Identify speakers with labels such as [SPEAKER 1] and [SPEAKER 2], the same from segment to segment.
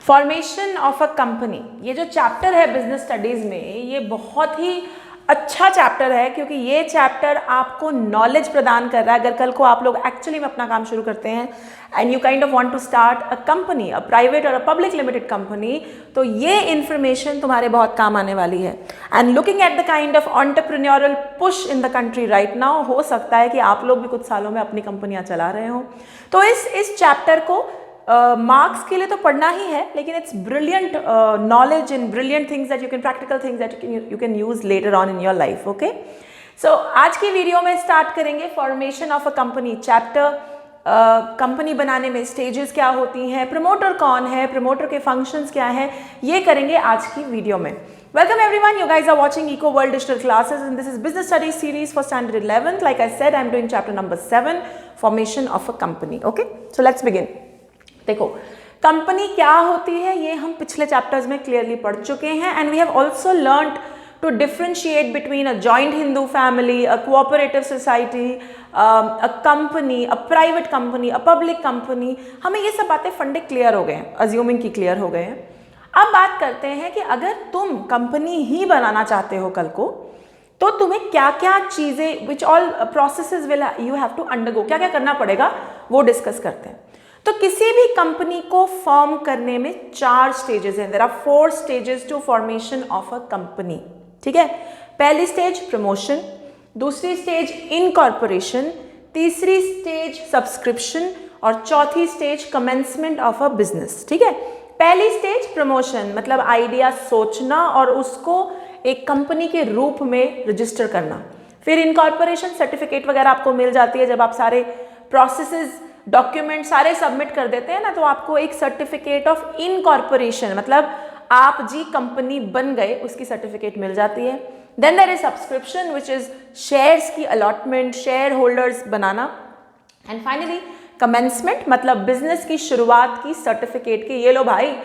[SPEAKER 1] Formation of a company, ये जो chapter है बिजनेस स्टडीज़ में, ये बहुत ही अच्छा चैप्टर है क्योंकि ये चैप्टर आपको नॉलेज प्रदान कर रहा है। अगर कल को आप लोग एक्चुअली में अपना काम शुरू करते हैं and you kind of want to start a company, a private or a public limited company, तो ये इन्फॉर्मेशन तुम्हारे बहुत काम आने वाली है। And looking at the kind of entrepreneurial push in the country right now, हो सकता है कि आप लोग भी कुछ सालों में अपनी कंपनियां चला रहे हो। तो इस चैप्टर को मार्क्स के लिए तो पढ़ना ही है, लेकिन it's brilliant knowledge in brilliant things that you can, practical things that you can use later on in your life. Okay, so आज की वीडियो में स्टार्ट करेंगे formation of a company chapter. Company बनाने में स्टेजेस क्या होती हैं, promoter कौन है, प्रमोटर के फंक्शंस क्या हैं, ये करेंगे आज की वीडियो में। Welcome everyone, you guys are watching Eco World Digital Classes and this is Business Studies series for Standard 11th. Like I said, I'm doing chapter number 7, Formation of a Company. Okay, so let's begin. देखो, company क्या होती है ये हम पिछले chapters में clearly पढ़ चुके हैं and we have also learned to differentiate between a joint Hindu family, a cooperative society, a company, a private company, a public company. हमें ये सब बातें फंडे क्लियर हो गए हैं, अज्यूमिंग की क्लियर हो गए हैं। अब बात करते हैं कि अगर तुम कंपनी ही बनाना चाहते हो कल को, तो तुम्हें क्या क्या चीज़ें, which all processes will you have to undergo, क्या क्या करना पड़ेगा वो डिस्कस करते हैं। तो किसी भी कंपनी को फॉर्म करने में 4 स्टेजेस हैं। There are 4 stages to formation of a company. ठीक है, पहली स्टेज प्रमोशन, दूसरी स्टेज इनकॉर्पोरेशन, तीसरी स्टेज सब्सक्रिप्शन और चौथी stage commencement of a business. ठीक है, पहली स्टेज प्रमोशन मतलब आइडिया सोचना और उसको एक कंपनी के रूप में रजिस्टर करना। फिर इनकॉर्पोरेशन, सर्टिफिकेट वगैरह आपको मिल जाती है जब आप सारे प्रोसेसेस, डॉक्यूमेंट सारे सबमिट कर देते हैं ना, तो आपको एक सर्टिफिकेट ऑफ इनकॉर्पोरेशन मतलब आप जी कंपनी बन गए उसकी सर्टिफिकेट मिल जाती है। Then there is subscription which is shares की अलॉटमेंट, शेयर होल्डर्स बनाना। एंड फाइनली कमेंसमेंट मतलब बिजनेस की शुरुआत की सर्टिफिकेट की, ये लो भाई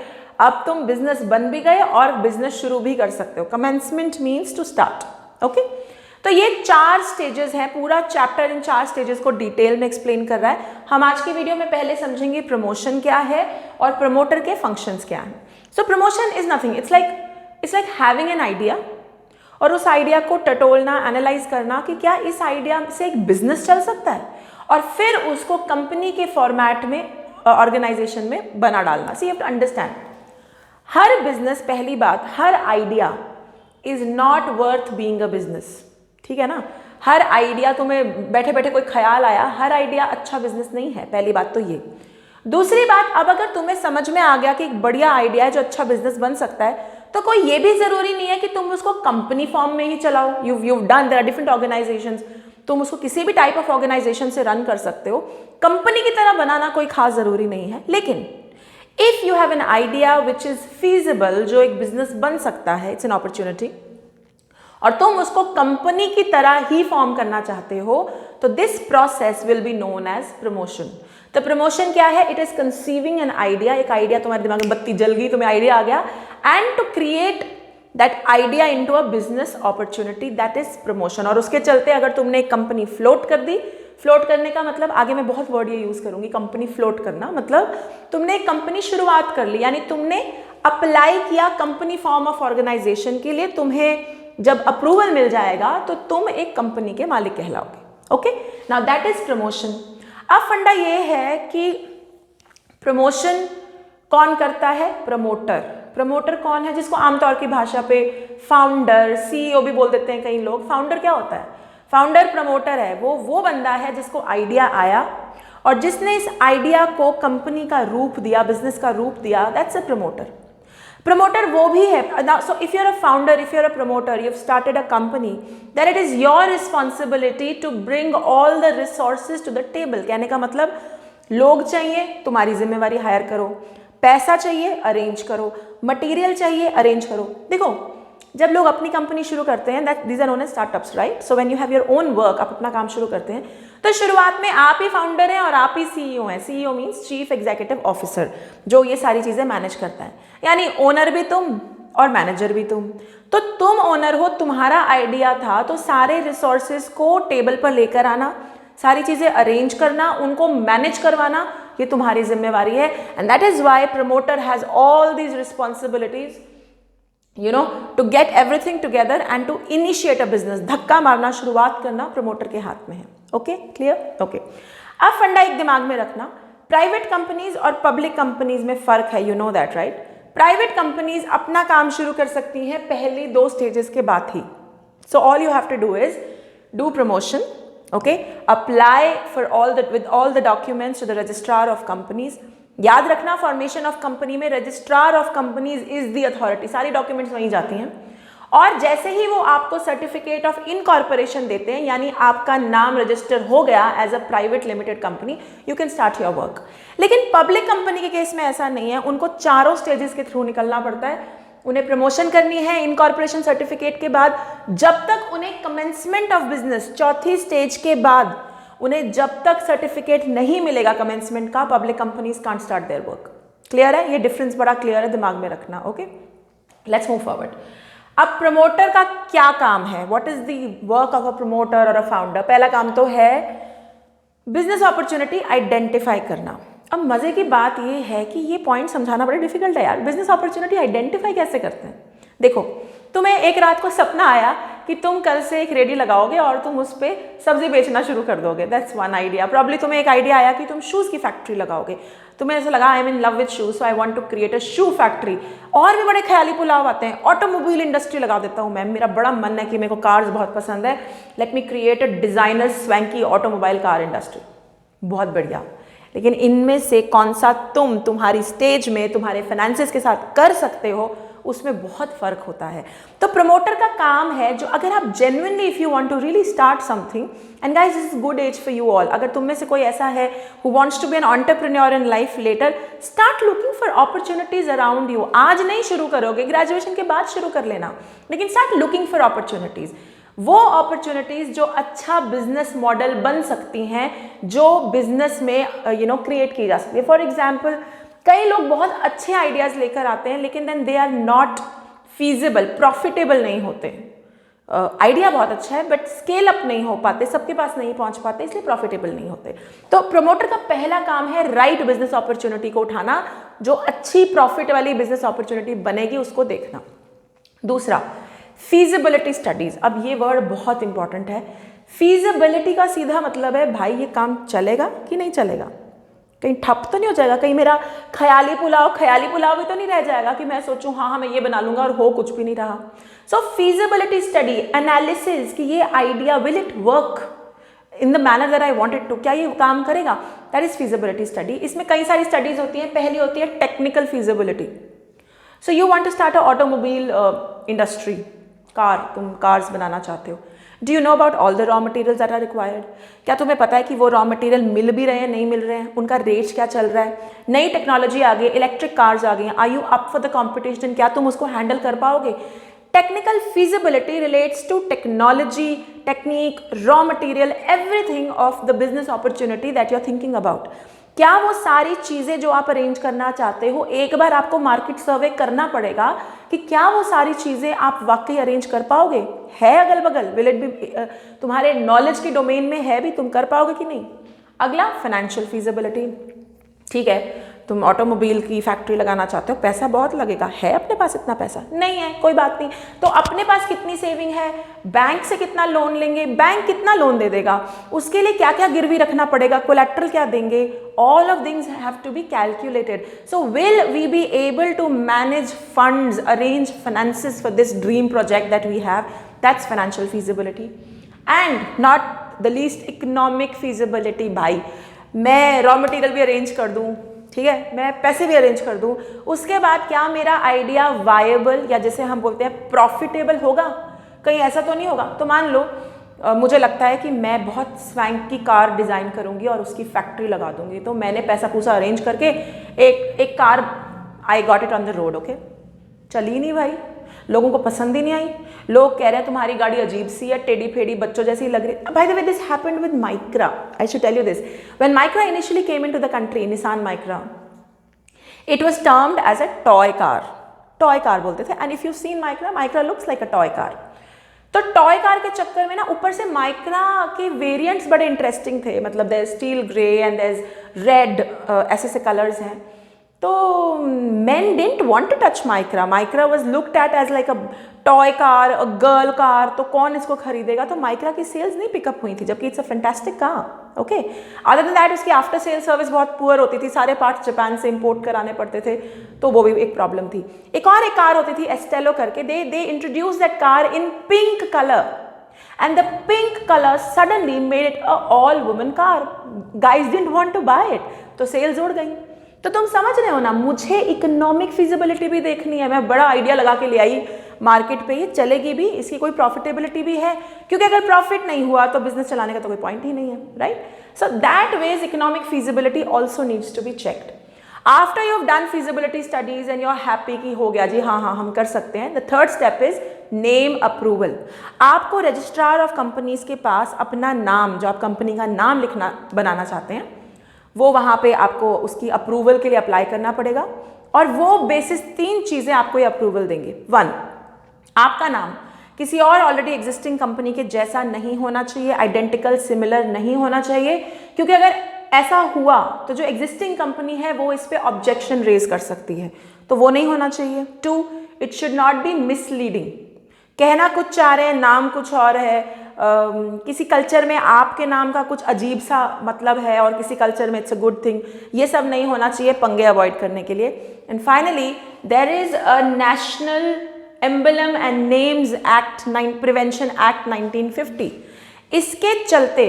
[SPEAKER 1] अब तुम बिजनेस बन भी गए और बिजनेस शुरू भी कर सकते हो। Commencement means to start. Okay, तो ये 4 स्टेजेस हैं, पूरा चैप्टर इन 4 स्टेजेस को डिटेल में एक्सप्लेन कर रहा है। हम आज की वीडियो में पहले समझेंगे प्रमोशन क्या है और प्रमोटर के फंक्शंस क्या हैं। So promotion is nothing, it's like having an idea और उस आइडिया को टटोलना, एनालाइज करना कि क्या इस आइडिया से एक बिजनेस चल सकता है, और फिर उसको कंपनी के फॉर्मेट में, ऑर्गेनाइजेशन में बना डालना। See you have to understand, हर बिजनेस, पहली बात, हर idea is not worth being a business. ठीक है ना, हर आइडिया तुम्हें बैठे बैठे कोई ख्याल आया, हर आइडिया अच्छा बिजनेस नहीं है, पहली बात तो ये। दूसरी बात, अब अगर तुम्हें समझ में आ गया कि एक बढ़िया आइडिया है जो अच्छा बिजनेस बन सकता है, तो कोई ये भी जरूरी नहीं है कि तुम उसको कंपनी फॉर्म में ही चलाओ। You done, there are different organisations, तुम उसको किसी भी टाइप ऑफ ऑर्गेनाइजेशन से रन कर सकते हो। कंपनी की तरह बनाना कोई खास जरूरी नहीं है। लेकिन if you have an idea which is feasible, जो एक बिजनेस बन सकता है, इट्स एन अपॉर्चुनिटी, और तुम उसको कंपनी की तरह ही फॉर्म करना चाहते हो, तो this process will be known as promotion. तो प्रमोशन क्या है? It is conceiving an idea, एक आइडिया तुम्हारे दिमाग में बत्ती जल गई, तुम्हें आइडिया आ गया, and to create that idea into a business opportunity, that is promotion. और उसके चलते अगर तुमने एक कंपनी फ्लोट कर दी, फ्लोट करने का मतलब, आगे मैं बहुत वर्ड ये यूज करूंगी, कंपनी फ्लोट करना मतलब तुमने एक कंपनी शुरुआत कर ली, यानी तुमने अप्लाई किया कंपनी फॉर्म ऑफ ऑर्गेनाइजेशन के लिए, तुम्हें जब अप्रूवल मिल जाएगा तो तुम एक कंपनी के मालिक कहलाओगे। Okay, now that is promotion. अब फंडा ये है कि प्रमोशन कौन करता है? प्रमोटर। प्रमोटर कौन है? जिसको आमतौर की भाषा पे फाउंडर, सीईओ भी बोल देते हैं कई लोग। फाउंडर क्या होता है? फाउंडर प्रमोटर है वो बंदा है जिसको आइडिया आया और जिसने इस आइडिया को कंपनी का रूप दिया, बिजनेस का रूप दिया, दैट्स अ प्रमोटर। प्रमोटर वो भी है। So if you're a founder, if you're a promoter, you've started a company, then it is your responsibility to bring all the resources to the table. कहने का मतलब, लोग चाहिए, तुम्हारी जिम्मेवारी, हायर करो, पैसा चाहिए, अरेंज करो, मटेरियल चाहिए, अरेंज करो। देखो, जब लोग अपनी कंपनी शुरू करते हैं, that these are known as startups, right? So when you have your own work, आप अपना काम शुरू करते हैं, तो शुरुआत में आप ही फाउंडर हैं और आप ही सीईओ हैं। CEO means chief executive officer, जो ये सारी चीजें मैनेज करता है, यानी ओनर भी तुम और मैनेजर भी तुम। तो तुम ओनर हो, तुम्हारा आइडिया था, तो सारे रिसोर्सेज को टेबल पर लेकर आना, सारी चीजें अरेंज करना, उनको मैनेज करवाना, ये तुम्हारी जिम्मेवारी है। And that is why promoter has all these responsibilities, you know, to get everything together and to initiate a business. धक्का मारना, शुरुआत करना प्रमोटर के हाथ में है। Okay, clear? ओके, अब फंडा एक दिमाग में रखना, प्राइवेट कंपनीज और पब्लिक कंपनीज में फर्क है, you know that right. Private companies अपना काम शुरू कर सकती हैं पहली 2 स्टेजेस के बाद ही। So all you have to do is do promotion, okay, apply for with all the documents to the registrar of companies. याद रखना, फॉर्मेशन ऑफ कंपनी में registrar of companies is the authority, सारी documents वहीं जाती हैं। और जैसे ही वो आपको सर्टिफिकेट ऑफ इनकॉर्पोरेशन देते हैं, यानी आपका नाम रजिस्टर हो गया as a private limited company, you can start your work. लेकिन पब्लिक कंपनी के केस में ऐसा नहीं है, उनको 4 स्टेजेस के थ्रू निकलना पड़ता है। उन्हें प्रमोशन करनी है इनकॉर्पोरेशन सर्टिफिकेट के बाद, जब तक उन्हें कमेंसमेंट ऑफ बिजनेस, 4थी स्टेज के बाद उन्हें जब तक सर्टिफिकेट नहीं मिलेगा कमेंसमेंट का, public companies can't start their work. Clear है? ये डिफरेंस बड़ा क्लियर है, दिमाग में रखना। Okay, let's move forward. अब प्रमोटर का क्या काम है? What is the work of a promoter और अ फाउंडर? पहला काम तो है बिजनेस अपॉर्चुनिटी आइडेंटिफाई करना। अब मजे की बात ये है कि ये पॉइंट समझाना बड़ा डिफिकल्ट है यार। बिजनेस अपॉर्चुनिटी आइडेंटिफाई कैसे करते हैं? देखो, तुम्हें एक रात को सपना आया कि तुम कल से एक रेडी लगाओगे और तुम उस पर सब्जी बेचना शुरू कर दोगे। That's one idea. प्रॉब्ली तुम्हें एक आइडिया आया कि तुम शूज़ की फैक्ट्री लगाओगे। तुम्हें ऐसा लगा I am in love with shoes, so I want to create a shoe factory. और भी बड़े ख्याली पुलाव आते हैं, ऑटोमोबाइल इंडस्ट्री लगा देता हूँ मैम, मेरा बड़ा मन है कि मेरे को कार्स बहुत पसंद है, let me create a designer swanky automobile car industry. बहुत बढ़िया, लेकिन इनमें से कौन सा तुम्हारी स्टेज में तुम्हारे फाइनेंसेस के साथ कर सकते हो, उसमें बहुत फर्क होता है। तो प्रमोटर का काम है, जो अगर आप genuinely if you want to really start something, and guys this is good as for you all, अगर तुम में से कोई ऐसा है who wants to be an entrepreneur in life later, start looking for opportunities around you. आज नहीं शुरू करोगे, ग्रेजुएशन के बाद शुरू कर लेना, लेकिन स्टार्ट लुकिंग फॉर अपॉर्चुनिटीज। वो अपॉर्चुनिटीज जो अच्छा बिजनेस मॉडल बन सकती हैं, जो बिजनेस में क्रिएट की जा सकती है। फॉर एग्जाम्पल, कई लोग बहुत अच्छे आइडियाज लेकर आते हैं, लेकिन then they are not feasible, profitable नहीं होते। आइडिया बहुत अच्छा है बट स्केल अप नहीं हो पाते, सबके पास नहीं पहुंच पाते, इसलिए प्रॉफिटेबल नहीं होते। तो प्रमोटर का पहला काम है राइट बिजनेस अपॉर्चुनिटी को उठाना, जो अच्छी प्रॉफिट वाली बिजनेस अपॉर्चुनिटी बनेगी उसको देखना। दूसरा, फीजिबिलिटी स्टडीज। अब ये वर्ड बहुत इंपॉर्टेंट है। फीजिबिलिटी का सीधा मतलब है भाई ये काम चलेगा कि नहीं चलेगा, कहीं ठप तो नहीं हो जाएगा, कहीं मेरा ख्याली पुलाव भी तो नहीं रह जाएगा कि मैं सोचूं हाँ मैं ये बना लूंगा और हो कुछ भी नहीं रहा। सो फीजिबिलिटी स्टडी, एनालिसिस कि ये idea will it work in the manner that I wanted to, क्या ये काम करेगा, दैट इज फीजिबिलिटी स्टडी। इसमें कई सारी स्टडीज होती हैं। पहली होती है technical feasibility. So you want to start a automobile industry, तुम कार्स बनाना चाहते हो। Do you know about all the raw materials that are required? क्या तुम्हें पता है कि वो रॉ मटेरियल मिल भी रहे हैं, नहीं मिल रहे हैं, उनका रेट क्या चल रहा है? नई टेक्नोलॉजी आ गई, इलेक्ट्रिक कार्स आ गई हैं, are you up for the competition? क्या तुम उसको हैंडल कर पाओगे? Technical feasibility relates to technology, technique, raw material, everything of the business opportunity that you are thinking about. क्या वो सारी चीज़ें जो आप अरेंज करना चाहते हो, एक बार आपको मार्केट सर्वे करना पड़ेगा कि क्या वो सारी चीज़ें आप वाकई अरेंज कर पाओगे? है अगल बगल, विल इट बी तुम्हारे नॉलेज के डोमेन में है भी, तुम कर पाओगे कि नहीं? अगला, फाइनेंशियल फीजिबिलिटी। ठीक है, तुम ऑटोमोबाइल की फैक्ट्री लगाना चाहते हो, पैसा बहुत लगेगा, है अपने पास इतना पैसा? नहीं है, कोई बात नहीं। तो अपने पास कितनी सेविंग है, बैंक से कितना लोन लेंगे, बैंक कितना लोन दे देगा, उसके लिए क्या क्या गिरवी रखना पड़ेगा, कोलैटरल क्या देंगे, all of things have to be calculated. So will we be able to manage funds, arrange finances for this dream project that we have? That's financial feasibility. And not the least, economic feasibility. भाई मैं raw material भी arrange कर दूँ, ठीक है, मैं पैसे भी अरेंज कर दूँ, उसके बाद क्या मेरा आइडिया वायबल या जैसे हम बोलते हैं प्रॉफिटेबल होगा? कहीं ऐसा तो नहीं होगा? तो मान लो मुझे लगता है कि मैं बहुत स्वैंक की कार डिज़ाइन करूंगी और उसकी फैक्ट्री लगा दूंगी, तो मैंने पैसा पूसा अरेंज करके एक car I got it on the road. Okay, चली नहीं भाई, लोगों को पसंद ही नहीं आई, लोग कह रहे हैं तुम्हारी गाड़ी अजीब सी है, टेढ़ी फेढ़ी बच्चों जैसी लग रही। By the way this happened with Micra, I should tell you this. When Micra initially came into the country, Nissan Micra, it was termed as a toy car बोलते थे। And if you seen Micra looks like a toy car. तो toy car के चक्कर में ना ऊपर से Micra के वेरिएंट्स बड़े इंटरेस्टिंग थे, मतलब there steel grey and there red, ऐसे ऐसे कलर्स हैं। तो men didn't want to touch Micra. Micra was looked at as like a toy car, a girl car. तो कौन इसको खरीदेगा? तो Micra की सेल्स नहीं पिकअप हुई थी, जबकि it's a fantastic car. Okay, other than that उसकी आफ्टर सेल सर्विस बहुत पुअर होती थी, सारे पार्ट्स जापान से इंपोर्ट कराने पड़ते थे, तो वो भी एक प्रॉब्लम थी। एक कार होती थी एस्टेलो करके, they introduce that car in pink colour and the pink color suddenly made it a all woman car. Guys didn't want to buy it, तो सेल्स उड़ गई। तो तुम समझ रहे हो ना, मुझे इकोनॉमिक फिजिबिलिटी भी देखनी है। मैं बड़ा आइडिया लगा के ले आई मार्केट पे, ये चलेगी भी, इसकी कोई प्रॉफिटेबिलिटी भी है, क्योंकि अगर प्रॉफिट नहीं हुआ तो बिजनेस चलाने का तो कोई पॉइंट ही नहीं है, right? So that ways economic feasibility also needs to be checked. After you have done feasibility studies and you are happy कि हो गया जी, हाँ हम कर सकते हैं, the third step is name approval. आपको रजिस्ट्रार ऑफ कंपनीज के पास अपना नाम, जो आप कंपनी का नाम बनाना चाहते हैं, वो वहाँ पे आपको उसकी अप्रूवल के लिए अप्लाई करना पड़ेगा, और वो बेसिस 3 चीज़ें आपको ये अप्रूवल देंगे। 1, आपका नाम किसी और ऑलरेडी एग्जिस्टिंग कंपनी के जैसा नहीं होना चाहिए, आइडेंटिकल सिमिलर नहीं होना चाहिए, क्योंकि अगर ऐसा हुआ तो जो एग्जिस्टिंग कंपनी है वो इस पे ऑब्जेक्शन रेज कर सकती है, तो वो नहीं होना चाहिए। 2, it should not be misleading, कहना कुछ चाह रहे हैं, नाम कुछ और है, किसी कल्चर में आपके नाम का कुछ अजीब सा मतलब है और किसी कल्चर में इट्स अ गुड थिंग, ये सब नहीं होना चाहिए पंगे अवॉइड करने के लिए। And finally there is a national emblem and names act, prevention act 1950। इसके चलते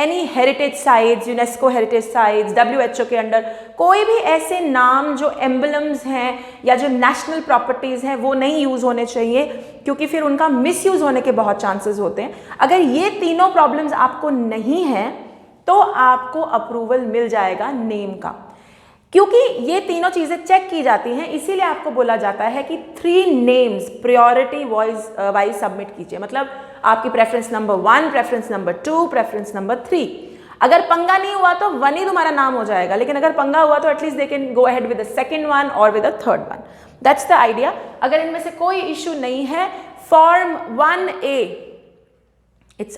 [SPEAKER 1] any heritage sites, UNESCO heritage sites, WHO के अंडर कोई भी ऐसे नाम जो एम्बलम्स हैं या जो नेशनल प्रॉपर्टीज़ हैं वो नहीं यूज़ होने चाहिए, क्योंकि फिर उनका मिसयूज़ होने के बहुत चांसेस होते हैं। अगर ये तीनों प्रॉब्लम्स आपको नहीं हैं तो आपको अप्रूवल मिल जाएगा नेम का, क्योंकि ये तीनों चीज़ें चेक की जाती हैं। इसीलिए आपको बोला जाता है कि 3 नेम्स प्रायोरिटी वाइज सबमिट कीजिए, मतलब आपकी preference number 1, preference number 2, preference number 3। अगर पंगा नहीं हुआ तो 1 ही तुम्हारा नाम हो जाएगा, लेकिन अगर पंगा हुआ तो at least they can go ahead with the second one और with the third one. That's the idea. अगर इनमें से कोई इशू नहीं है, form 1A,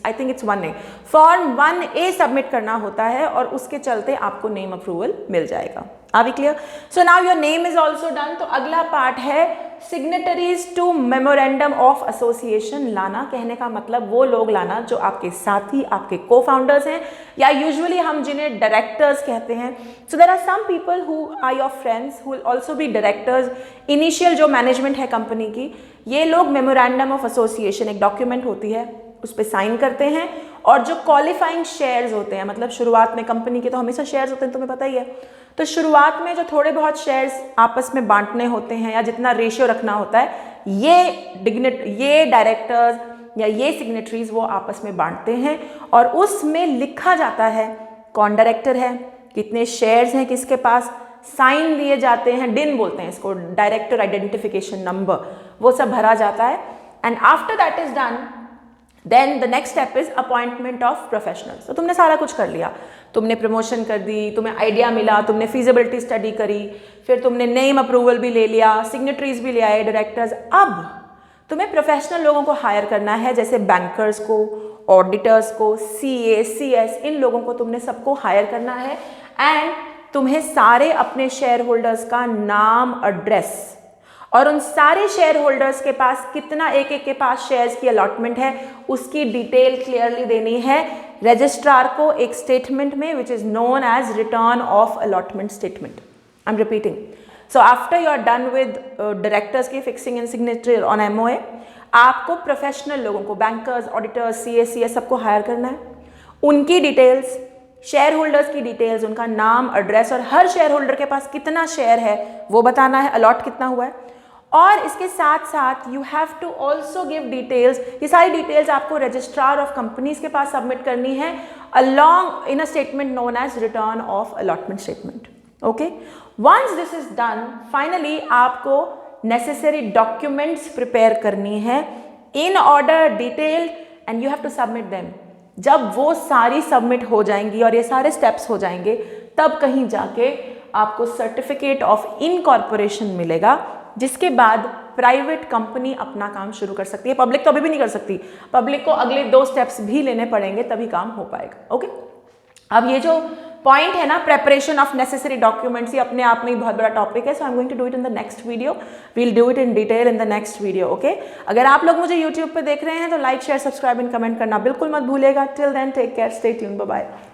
[SPEAKER 1] I think it's 1A, form 1A submit करना होता है और उसके चलते आपको नेम अप्रूवल मिल जाएगा। Are we clear? So now your name is also done. तो अगला पार्ट है signatories to memorandum of association लाना। कहने का मतलब वो लोग लाना जो आपके साथी, आपके को फाउंडर्स हैं, या यूजुअली हम जिन्हें डायरेक्टर्स कहते हैं। So there are some people who are your friends who will also be directors. Initial जो मैनेजमेंट है कंपनी की, ये लोग मेमोरेंडम ऑफ एसोसिएशन, एक डॉक्यूमेंट होती है, उस पर साइन करते हैं, और जो क्वालिफाइंग शेयर्स होते हैं, मतलब शुरुआत में कंपनी के तो हमेशा शेयर्स होते हैं, तुम्हें पता ही है, तो शुरुआत में जो थोड़े बहुत शेयर्स आपस में बांटने होते हैं या जितना रेशियो रखना होता है, ये डायरेक्टर्स या ये सिग्नेटरीज वो आपस में बांटते हैं, और उसमें लिखा जाता है कौन डायरेक्टर है, कितने शेयर्स हैं किसके पास, साइन दिए जाते हैं, डिन बोलते हैं इसको, डायरेक्टर आइडेंटिफिकेशन नंबर, वो सब भरा जाता है। And after that is done, then the next step is appointment of professionals. तो तुमने सारा कुछ कर लिया, तुमने प्रमोशन कर दी, तुम्हें आइडिया मिला, तुमने फिजिबिलिटी स्टडी करी, फिर तुमने नेम अप्रूवल भी ले लिया, सिग्नेटरीज भी ले आए, डायरेक्टर्स। अब तुम्हें प्रोफेशनल लोगों को हायर करना है, जैसे बैंकर्स को, ऑडिटर्स को, CA, CS, इन लोगों को तुमने सबको हायर करना है। एंड तुम्हें सारे अपने शेयर होल्डर्स का नाम, एड्रेस, और उन सारे शेयर होल्डर्स के पास कितना एक के पास शेयर्स की अलॉटमेंट है, उसकी डिटेल क्लियरली देनी है रजिस्ट्रार को एक स्टेटमेंट में, which is known as return of allotment statement. I am repeating. So after you are done with directors की fixing and signature on MOA, आपको प्रोफेशनल लोगों को, बैंकर्स, ऑडिटर्स, CA, CS सबको हायर करना है। उनकी डिटेल्स, शेयर होल्डर्स की details, उनका नाम, एड्रेस, और हर शेयर होल्डर के पास कितना शेयर है वो बताना है, अलॉट कितना हुआ है। और इसके साथ साथ you have to also give details, ये सारी डिटेल्स आपको रजिस्ट्रार ऑफ कंपनीज के पास सबमिट करनी है, along in a statement known as return of allotment statement. Okay, once this is done, finally आपको नेसेसरी डॉक्यूमेंट्स प्रिपेयर करनी है in order, detailed, and you have to submit them. जब वो सारी submit हो जाएंगी और ये सारे स्टेप्स हो जाएंगे, तब कहीं जाके आपको सर्टिफिकेट ऑफ इनकॉर्पोरेशन मिलेगा, जिसके बाद प्राइवेट कंपनी अपना काम शुरू कर सकती है। पब्लिक तो अभी भी नहीं कर सकती, पब्लिक को अगले 2 स्टेप्स भी लेने पड़ेंगे तभी काम हो पाएगा। ओके, अब ये जो पॉइंट है ना, प्रेपरेशन ऑफ नेसेसरी डॉक्यूमेंट्स, ये अपने आप में ही बहुत बड़ा टॉपिक है। So I am going to do it in the next video, we'll do it in detail in the next video. Okay, अगर आप लोग मुझे यूट्यूब पे देख रहे हैं तो like share subscribe and comment करना बिल्कुल मत भूलिएगा। Till then take care, stay tuned, bye bye.